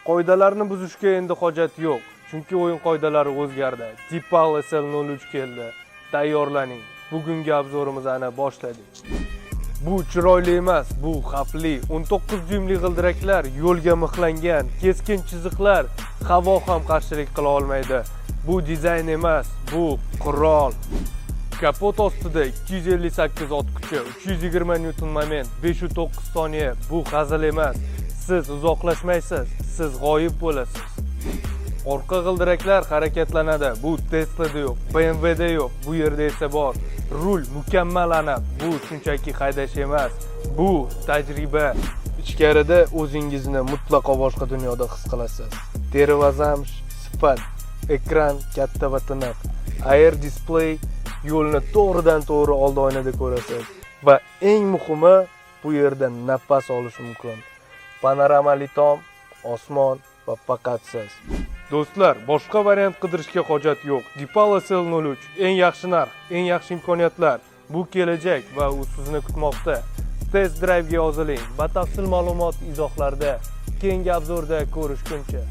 Qoidalarni buzishga endi hojat yo'q, chunki o'yin qoidalari o'zgardi. Deepal SL03 keldi. Tayyorlaning. Bugungi obzorimizni ana boshladik. Bu chiroyli emas, bu xavfli. 19 dyumli g'ildiraklar, yo'lga mixlangan, keskin chiziqlar, havo ham qarshilik qila olmaydi. Bu dizayn emas, bu qurol. Kapot ostida 258 ot kuchi, 320 Newton moment, 5-9 soniya. Bu hazil emas. Siz uzoqlashmaysiz, siz g'oyib bo'lasiz. Orqa g'ildiraklar harakatlanadi. Bu Tesla'da yo'q, BMW'da yo'q, bu yerda esa bor. Rul mukammal aniq. Bu shunchaki haydash emas. Bu tajriba. Ichkarida o'zingizni mutlaqo boshqa dunyoda his qilasiz. Deri va zamsh, sifat, ekran katta va tiniq. Air display, yo'lni to'g'ridan to'g'ri old oynada ko'rasiz. Va eng muhimi, bu yerda nafas olish mumkin. Panoramali tom, osmon va faqat siz. Do'stlar, boshqa variant qidirishga hojat yo'q. Deepal SL03 eng yaxshi narx, eng yaxshi imkoniyatlar. Bu kelajak va u sizni kutmoqda. Test drive'ga yoziling. Batafsil ma'lumot izohlarda. Keyingi obzorda ko'rishguncha.